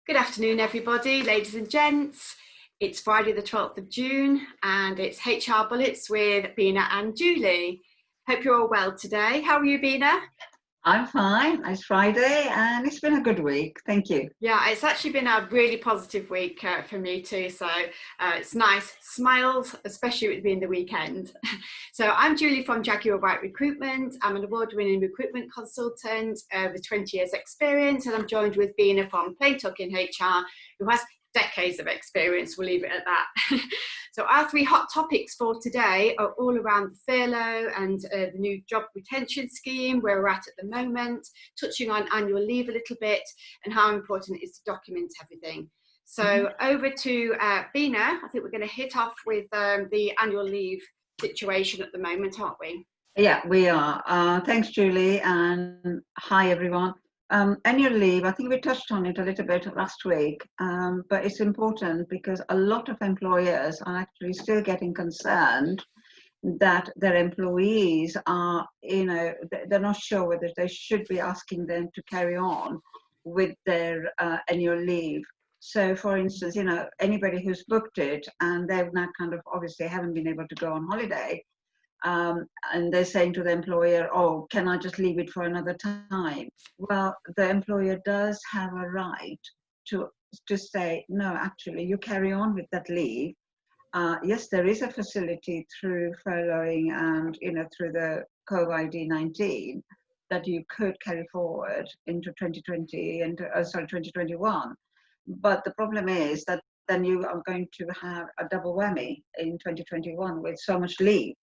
Good afternoon, everybody, ladies and gents. It's Friday the 12th of June and it's HR Bullets with Bina and Julie. Hope you're all well today. How are you, Bina? I'm fine. It's Friday and it's been a good week. Thank you. Yeah, it's actually been a really positive week for me too. So it's nice. Smiles, especially with it being the weekend. So I'm Julie from Jaguar White Recruitment. I'm an award-winning recruitment consultant with 20 years experience, and I'm joined with Bina from Plain Talking HR, who has decades of experience. We'll leave it at that. So our three hot topics for today are all around the furlough and the new job retention scheme, where we're at the moment, touching on annual leave a little bit and how important it is to document everything. So over to Bina. I think we're going to hit off with the annual leave situation at the moment, aren't we? Yeah, we are. Thanks, Julie, and hi, everyone. Annual leave, I think we touched on it a little bit last week, but it's important because a lot of employers are actually still getting concerned that their employees are, they're not sure whether they should be asking them to carry on with their annual leave. So, for instance, anybody who's booked it and they've now kind of obviously haven't been able to go on holiday, and they're saying to the employer, oh, can I just leave it for another time? Well, the employer does have a right to say, no, actually, you carry on with that leave. Yes, there is a facility through furloughing and, through the COVID-19 that you could carry forward into 2020 and 2021. But the problem is that then you are going to have a double whammy in 2021 with so much leave.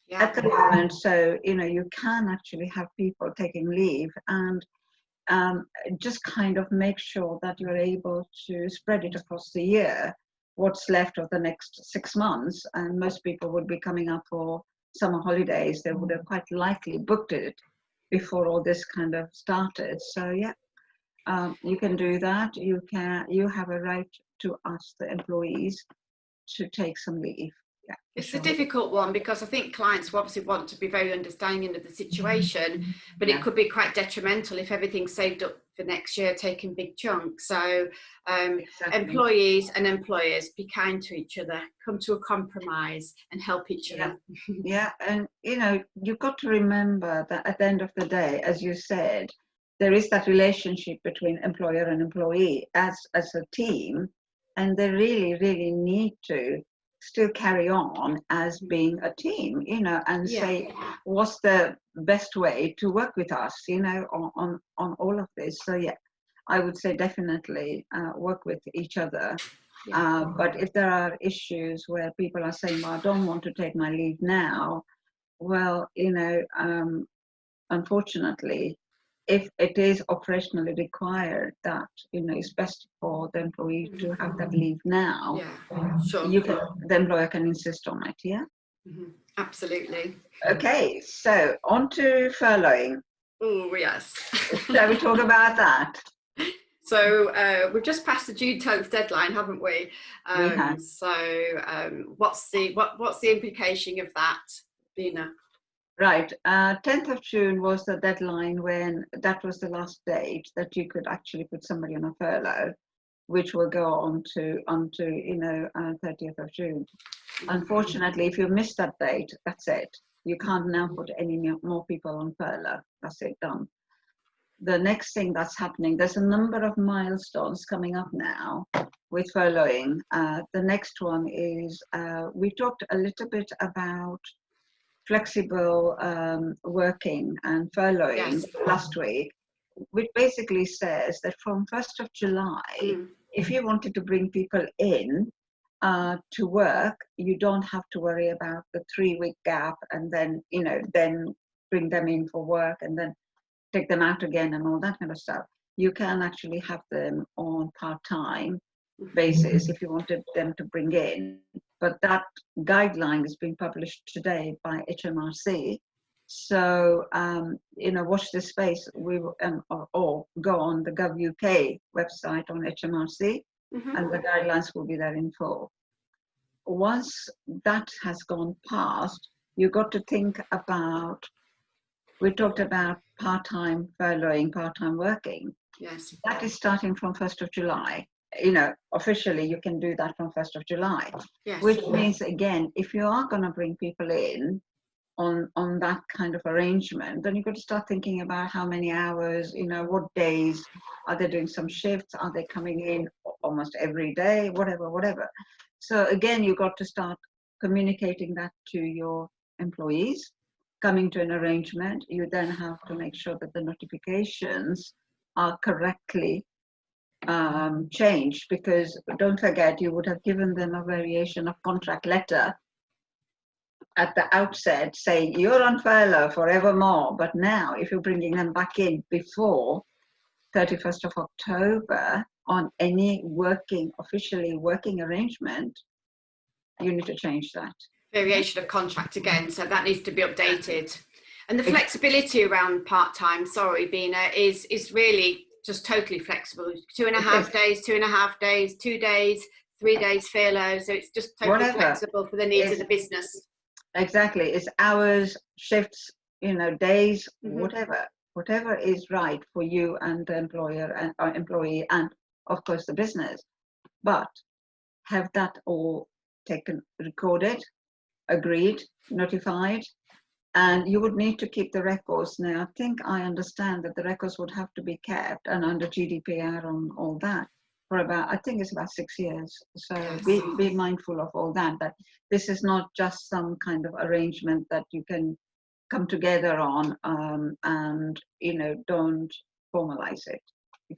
Yeah. At the moment, so you can actually have people taking leave and just kind of make sure that you're able to spread it across the year, what's left of the next 6 months. And most people would be coming up for summer holidays. They would have quite likely booked it before all this kind of started. So yeah, you can do that. You have a right to ask the employees to take some leave. Yeah, it's a difficult one because I think clients obviously want to be very understanding of the situation, but it could be quite detrimental if everything's saved up for next year, taking big chunks. So employees and employers, be kind to each other, come to a compromise and help each other. Yeah, and you've got to remember that at the end of the day, as you said, there is that relationship between employer and employee as a team, and they really, really need to still carry on as being a team, and say what's the best way to work with us, on all of this. So yeah, I would say definitely work with each other. But if there are issues where people are saying, well, I don't want to take my leave now, well, unfortunately, if it is operationally required that it's best for the employee to have that leave now, sure, the employer can insist on it. Absolutely. Okay, so on to furloughing. Oh yes. Shall we talk about that? So we've just passed the June 10th deadline, haven't we? We have. So what's the implication of that, Bina? Right, 10th of June was the deadline when that was the last date that you could actually put somebody on a furlough, which will go on to 30th of June. Unfortunately, if you miss that date, that's it. You can't now put any more people on furlough. That's it, done. The next thing that's happening, there's a number of milestones coming up now with furloughing. The next one is, we talked a little bit about flexible working and furloughing last week, which basically says that from 1st of July, if you wanted to bring people in to work, you don't have to worry about the 3-week gap and then, then bring them in for work and then take them out again and all that kind of stuff. You can actually have them on part-time basis if you wanted them to bring in. But that guideline is being published today by HMRC. So, watch this space. We will, or go on the Gov UK website on HMRC, and the guidelines will be there in full. Once that has gone past, you've got to think about, we talked about part-time furloughing, part-time working. Yes. That is starting from 1st of July. Officially you can do that from 1st of July, Yes. which means, again, if you are going to bring people in on that kind of arrangement, then you've got to start thinking about how many hours, what days, are they doing some shifts, are they coming in almost every day, whatever. So again, you've got to start communicating that to your employees, coming to an arrangement. You then have to make sure that the notifications are correctly changed, because don't forget, you would have given them a variation of contract letter at the outset saying you're on furlough forevermore. But now, if you're bringing them back in before 31st of October on any officially working arrangement, you need to change that. Variation of contract again, so that needs to be updated. And the flexibility around part-time, Bina, is really just totally flexible. 2.5 days, 2.5 days, 2 days, 3 days furlough. So it's just totally flexible for the needs of the business. Exactly. It's hours, shifts, days, Mm-hmm. whatever is right for you and the employer and employee, and of course the business. But have that all recorded, agreed, notified, and you would need to keep the records. Now, I understand that the records would have to be kept, and under GDPR and all that, for about, I think it's about 6 years. So Yes. be mindful of all that this is not just some kind of arrangement that you can come together on and don't formalize it.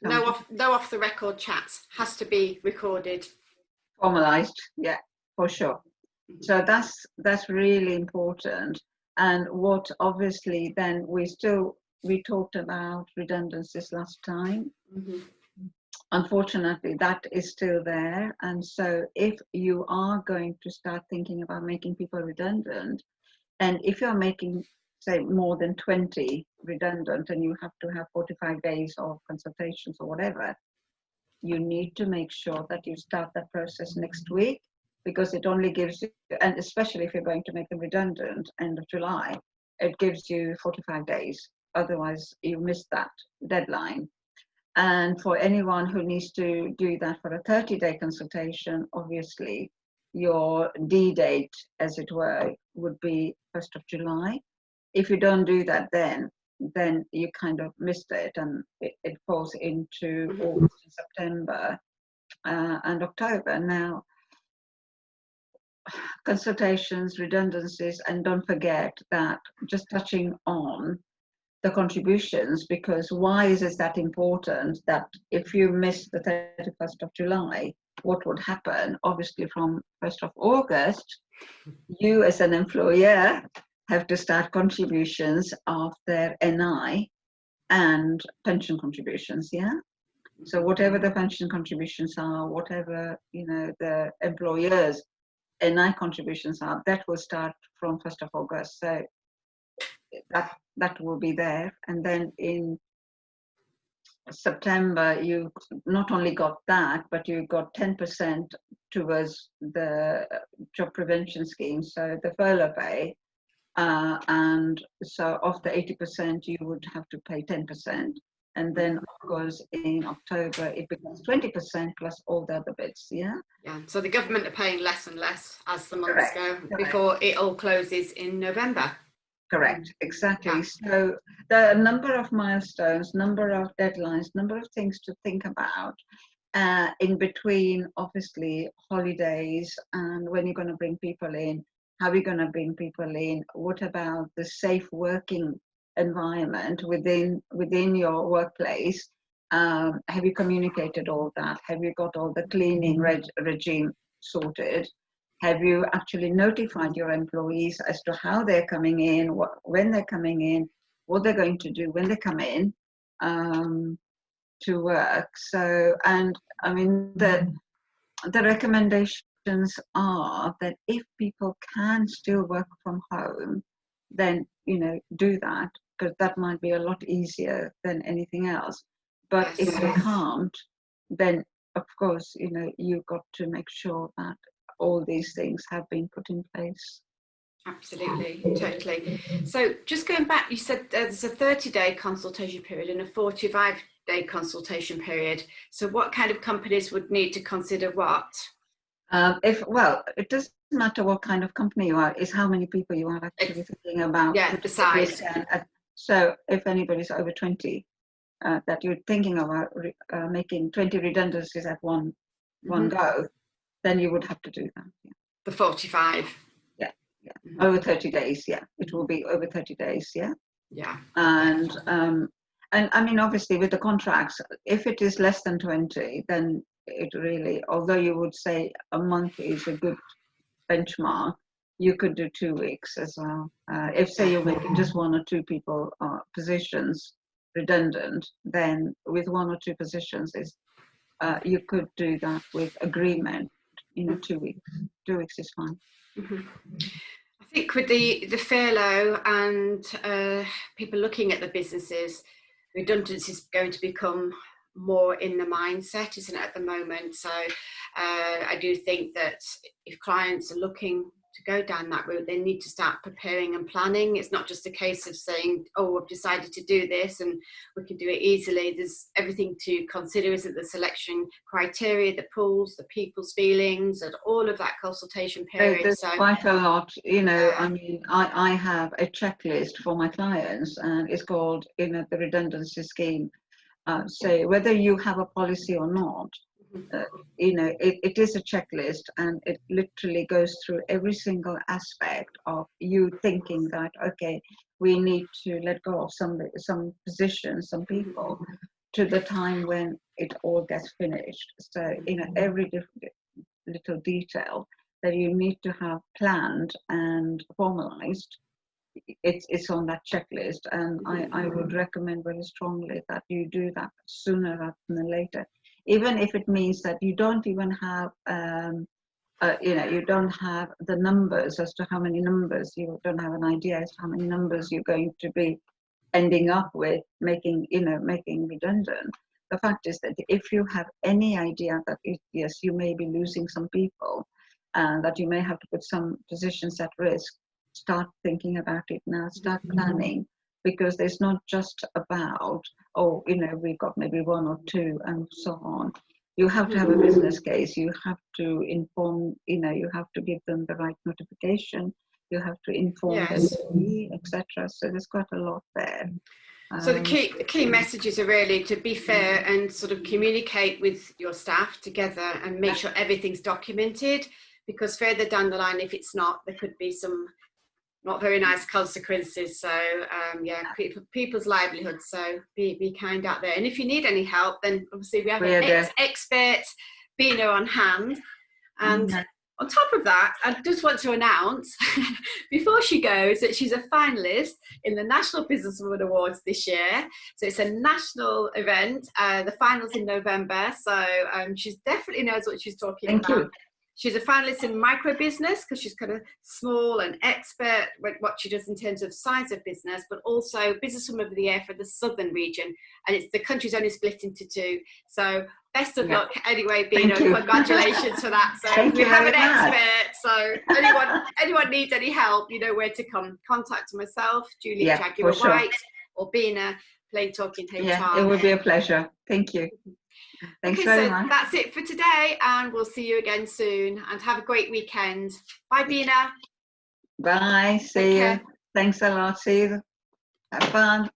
No off the record chats, has to be recorded. Formalized, yeah, for sure. Mm-hmm. So that's really important. And what obviously then we talked about redundancies last time. Mm-hmm. Unfortunately, that is still there. And so if you are going to start thinking about making people redundant, and if you're making, say, more than 20 redundant and you have to have 45 days of consultations or whatever, you need to make sure that you start that process next week, because it only gives you, and especially if you're going to make them redundant end of July, it gives you 45 days. Otherwise, you miss that deadline. And for anyone who needs to do that for a 30-day consultation, obviously, your D date, as it were, would be 1st of July. If you don't do that then you kind of missed it, and it falls into August and September and October. Now, consultations, redundancies, and don't forget that, just touching on the contributions, because why is that important, that if you miss the 31st of July, what would happen? Obviously, from 1st of August, you as an employer have to start contributions of their NI and pension contributions, yeah? So whatever the pension contributions are, whatever, the employer's NI contributions are, that will start from 1st of August. So that will be there. And then in September, you not only got that, but you got 10% towards the job prevention scheme, so the furlough pay. And so of the 80%, you would have to pay 10%. And then, of course, in October, it becomes 20% plus all the other bits, yeah? Yeah, so the government are paying less and less as the months go before it all closes in November. Correct, exactly. Yeah. So there are a number of milestones, number of deadlines, number of things to think about in between, obviously, holidays and when you're going to bring people in, how are you going to bring people in, what about the safe working environment within your workplace. Have you communicated all that? Have you got all the cleaning regime sorted? Have you actually notified your employees as to how they're coming in, when they're coming in, what they're going to do when they come in to work? So, and I mean, the recommendations are that if people can still work from home, then, do that, because that might be a lot easier than anything else. But if you can't, then of course, you've got to make sure that all these things have been put in place. Absolutely, totally. So just going back, you said there's a 30-day consultation period and a 45-day consultation period. So what kind of companies would need to consider what? Well, it doesn't matter what kind of company you are, it's how many people you are actually thinking about. Yeah, the size. So if anybody's over 20, that you're thinking about making 20 redundancies at one go, then you would have to do that. Yeah. The 45. Yeah. Over 30 days. Yeah, it will be over 30 days. Yeah. Yeah. And I mean, obviously, with the contracts, if it is less than 20, then it really, although you would say a month is a good benchmark, you could do 2 weeks as well. If, say, you're making just 1 or 2 people positions redundant, then with 1 or 2 positions, you could do that with agreement. 2 weeks. 2 weeks is fine. I think with the furlough and people looking at the businesses, redundancy is going to become more in the mindset, isn't it, at the moment? So I do think that if clients are looking to go down that route, they need to start preparing and planning. It's not just a case of saying, oh, I've decided to do this and we can do it easily. There's everything to consider, isn't the selection criteria, the pools, the people's feelings, and all of that consultation period. There's quite a lot, I mean, I have a checklist for my clients, and it's called, the redundancy scheme. So whether you have a policy or not, it is a checklist, and it literally goes through every single aspect of you thinking that, okay, we need to let go of some positions, some people, to the time when it all gets finished. So, every different little detail that you need to have planned and formalized, it's on that checklist. And I would recommend very strongly that you do that sooner rather than later, even if it means that you don't even have you don't have the numbers as to how many numbers, you don't have an idea as to how many numbers you're going to be ending up with making redundant. The fact is that if you have any idea that yes, you may be losing some people and that you may have to put some positions at risk, start thinking about it now, start planning, because there's not just about, we've got maybe 1 or 2 and so on. You have to have a business case, you have to inform, you have to give them the right notification, you have to inform them, etc. So there's quite a lot there. So the key messages are really to be fair and sort of communicate with your staff together and make sure everything's documented, because further down the line, if it's not, there could be some not very nice consequences. So people's livelihoods. So be kind out there. And if you need any help, then obviously we have an expert Bina on hand. And on top of that, I just want to announce before she goes that she's a finalist in the National Businesswoman Awards this year. So it's a national event. The final's in November. So she definitely knows what she's talking about. Thank you. She's a finalist in micro business because she's kind of small and expert with what she does in terms of size of business, but also Businesswoman of the Year for the Southern region. And it's the country's only split into 2. So best of luck anyway, Bina. Congratulations for that. So we have an expert. So anyone needs any help, you know where to come. Contact myself, Julie Jaguar White, or Bina, Plain Talking HR. Yeah, it would be a pleasure. Thank you. Thanks very much. That's it for today, and we'll see you again soon. And have a great weekend. Bye, Bina. Bye. See you. Thanks a lot. See you. Have fun.